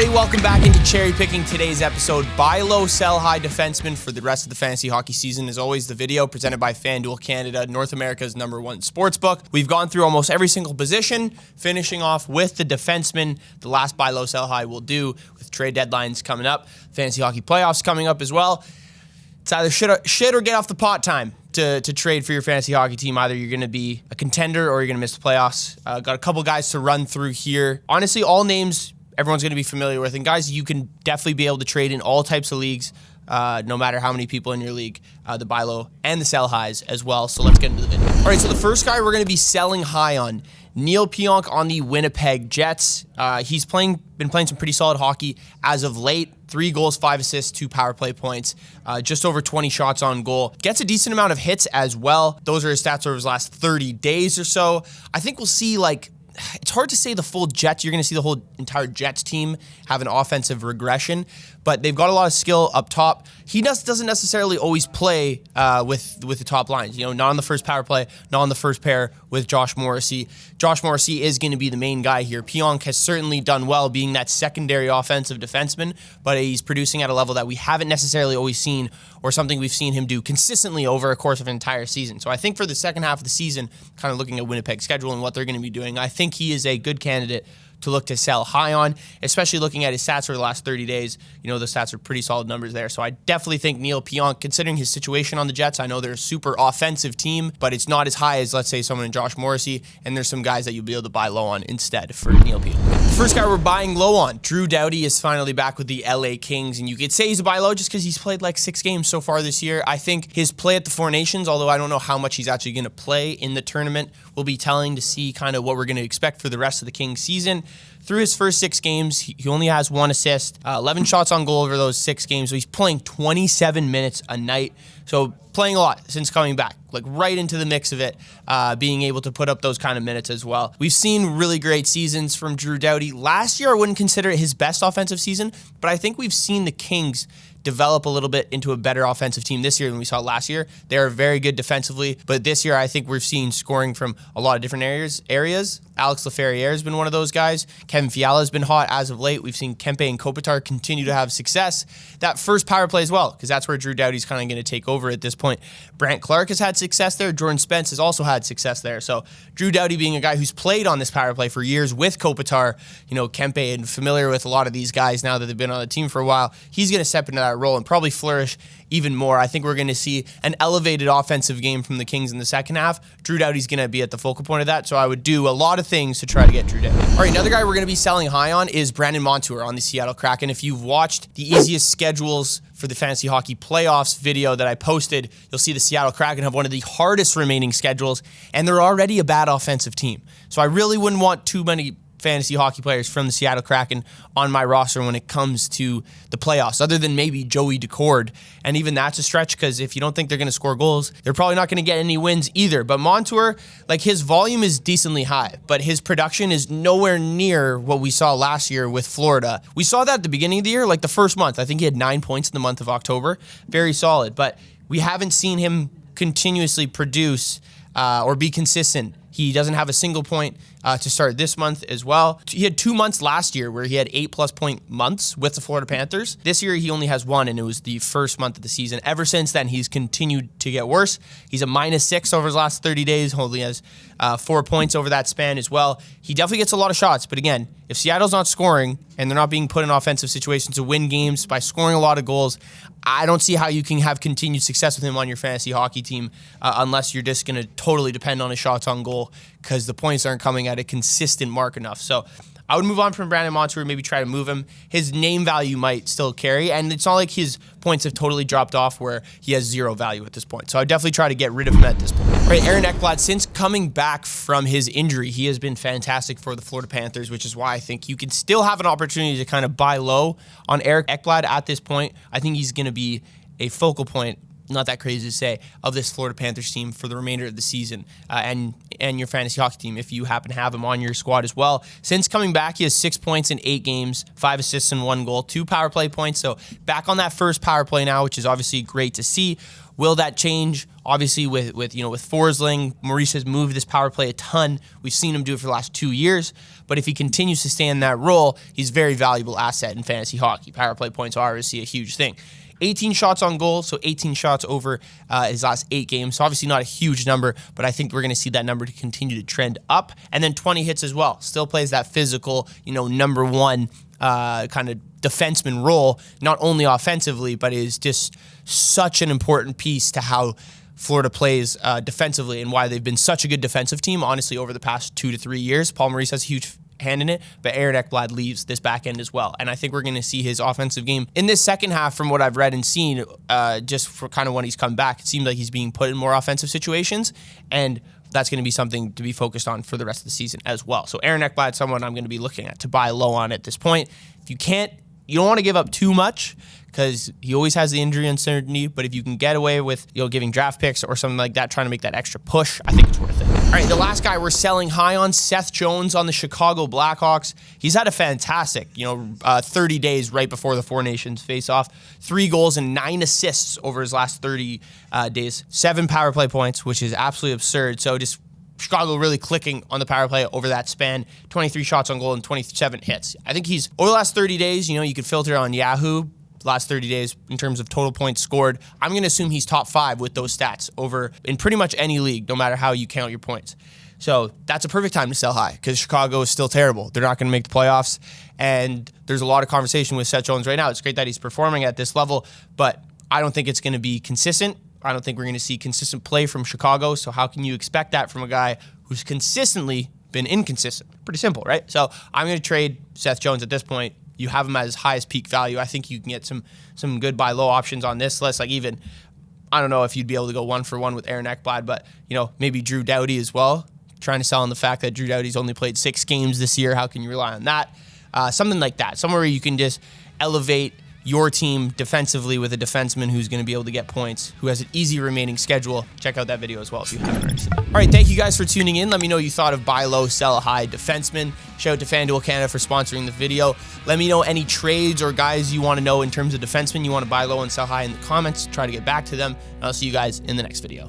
everybody, welcome back into Cherry Picking. Today's episode, buy low, sell high defensemen for the rest of the fantasy hockey season. As always, the video presented by FanDuel Canada, North America's #1 sportsbook. We've gone through almost every single position, finishing off with the defensemen. The last buy low, sell high will do with trade deadlines coming up, fantasy hockey playoffs coming up as well. It's either shit or get off the pot time to trade for your fantasy hockey team. Either you're going to be a contender or you're going to miss the playoffs. Got a couple guys to run through here. Honestly, all names everyone's going to be familiar with. And guys, you can definitely be able to trade in all types of leagues, no matter how many people in your league, the buy low and the sell highs as well. So let's get into the video. All right, so the first guy we're going to be selling high on, Neal Pionk on the Winnipeg Jets. He's been playing some pretty solid hockey as of late. 3 goals, 5 assists, 2 power play points, just over 20 shots on goal. Gets a decent amount of hits as well. Those are his stats over his last 30 days or so. I think we'll see, it's hard to say the full Jets. You're going to see the whole entire Jets team have an offensive regression, but they've got a lot of skill up top. He doesn't necessarily always play with the top lines. You know, not on the first power play, not on the first pair with Josh Morrissey. Josh Morrissey is going to be the main guy here. Pionk has certainly done well being that secondary offensive defenseman, but he's producing at a level that we haven't necessarily always seen, or something we've seen him do consistently over a course of an entire season. So I think for the second half of the season, kind of looking at Winnipeg's schedule and what they're going to be doing, I think he is a good candidate to look to sell high on, especially looking at his stats for the last 30 days. You know, the stats are pretty solid numbers there. So I definitely think Neal Pionk, considering his situation on the Jets, I know they're a super offensive team, but it's not as high as, let's say, someone in Josh Morrissey, and there's some guys that you'll be able to buy low on instead for Neal Pionk. The first guy we're buying low on, Drew Doughty, is finally back with the LA Kings, and you could say he's a buy low just because he's played 6 games so far this year. I think his play at the Four Nations, although I don't know how much he's actually going to play in the tournament, will be telling to see kind of what we're going to expect for the rest of the Kings season. Through his first 6 games, he only has 1 assist, 11 shots on goal over those 6 games. So he's playing 27 minutes a night. So playing a lot since coming back, right into the mix of it, being able to put up those kind of minutes as well. We've seen really great seasons from Drew Doughty. Last year, I wouldn't consider it his best offensive season, but I think we've seen the Kings develop a little bit into a better offensive team this year than we saw last year. They are very good defensively, but this year I think we're seeing scoring from a lot of different areas. Alex Laferriere has been one of those guys. Kevin Fiala has been hot as of late. We've seen Kempe and Kopitar continue to have success. That first power play as well, because that's where Drew Doughty's kind of going to take over at this point. Brant Clark has had success there. Jordan Spence has also had success there. So Drew Doughty being a guy who's played on this power play for years with Kopitar, Kempe, and familiar with a lot of these guys now that they've been on the team for a while, he's going to step into that role and probably flourish even more. I think we're going to see an elevated offensive game from the Kings in the second half. Drew Doughty's going to be at the focal point of that, so I would do a lot of things to try to get Drew Doughty. All right, another guy we're going to be selling high on is Brandon Montour on the Seattle Kraken. If you've watched the easiest schedules for the fantasy hockey playoffs video that I posted, you'll see the Seattle Kraken have one of the hardest remaining schedules, and they're already a bad offensive team. So I really wouldn't want too many fantasy hockey players from the Seattle Kraken on my roster when it comes to the playoffs, other than maybe Joey Decord. And even that's a stretch, because if you don't think they're going to score goals, they're probably not going to get any wins either. But Montour, his volume is decently high, but his production is nowhere near what we saw last year with Florida. We saw that at the beginning of the year, the first month. I think he had 9 points in the month of October. Very solid, but we haven't seen him continuously produce or be consistent. He doesn't have a single point to start this month as well. He had 2 months last year where he had 8+ point months with the Florida Panthers. This year he only has 1, and it was the first month of the season. Ever since then, he's continued to get worse. He's a -6 over his last 30 days. Only has 4 points over that span as well. He definitely gets a lot of shots, but again, if Seattle's not scoring and they're not being put in offensive situations to win games by scoring a lot of goals, I don't see how you can have continued success with him on your fantasy hockey team unless you're just going to totally depend on his shots on goal, because the points aren't coming at a consistent mark enough. So I would move on from Brandon Montour, maybe try to move him. His name value might still carry, and it's not like his points have totally dropped off where he has 0 value at this point. So I'd definitely try to get rid of him at this point. All right, Aaron Ekblad, since coming back from his injury, he has been fantastic for the Florida Panthers, which is why I think you can still have an opportunity to kind of buy low on Aaron Ekblad at this point. I think he's going to be a focal point, not that crazy to say, of this Florida Panthers team for the remainder of the season, and your fantasy hockey team if you happen to have him on your squad as well. Since coming back, he has 6 points in 8 games, 5 assists and 1 goal, 2 power play points. So back on that first power play now, which is obviously great to see. Will that change? Obviously, with Forsling, Maurice has moved this power play a ton. We've seen him do it for the last 2 years. But if he continues to stay in that role, he's a very valuable asset in fantasy hockey. Power play points are obviously a huge thing. 18 shots on goal, so 18 shots over his last 8 games. So obviously not a huge number, but I think we're going to see that number to continue to trend up. And then 20 hits as well. Still plays that physical, number one kind of defenseman role, not only offensively, but is just such an important piece to how Florida plays defensively and why they've been such a good defensive team, honestly, over the past 2 to 3 years. Paul Maurice has a huge hand in it, but Aaron Ekblad leaves this back end as well. And I think we're going to see his offensive game in this second half, from what I've read and seen, just for kind of when he's come back. It seems like he's being put in more offensive situations, and that's going to be something to be focused on for the rest of the season as well. So Aaron Ekblad, someone I'm going to be looking at to buy low on at this point. If you don't want to give up too much, because he always has the injury uncertainty, but if you can get away with giving draft picks or something like that, trying to make that extra push, I think it's worth it. All right, the last guy we're selling high on, Seth Jones on the Chicago Blackhawks. He's had a fantastic 30 days right before the Four Nations face-off. 3 goals and 9 assists over his last 30 days. 7 power play points, which is absolutely absurd. So just Chicago really clicking on the power play over that span. 23 shots on goal and 27 hits. I think he's, over the last 30 days, you could filter on Yahoo, last 30 days in terms of total points scored. I'm going to assume he's top 5 with those stats over in pretty much any league, no matter how you count your points. So that's a perfect time to sell high, because Chicago is still terrible. They're not going to make the playoffs, and there's a lot of conversation with Seth Jones right now. It's great that he's performing at this level, but I don't think it's going to be consistent. I don't think we're going to see consistent play from Chicago, so how can you expect that from a guy who's consistently been inconsistent? Pretty simple, right? So I'm going to trade Seth Jones at this point. You have him at his highest peak value. I think you can get some good buy low options on this list. Like, even, I don't know if you'd be able to go 1-for-1 with Aaron Ekblad, but maybe Drew Doughty as well. Trying to sell on the fact that Drew Doughty's only played 6 games this year. How can you rely on that? Something like that. Somewhere where you can just elevate your team defensively with a defenseman who's going to be able to get points, who has an easy remaining schedule. Check out that video as well if you haven't already seen it. All right, thank you guys for tuning in. Let me know what you thought of buy low, sell high defenseman. Shout out to FanDuel Canada for sponsoring the video. Let me know any trades or guys you want to know in terms of defensemen you want to buy low and sell high in the comments. Try to get back to them. And I'll see you guys in the next video.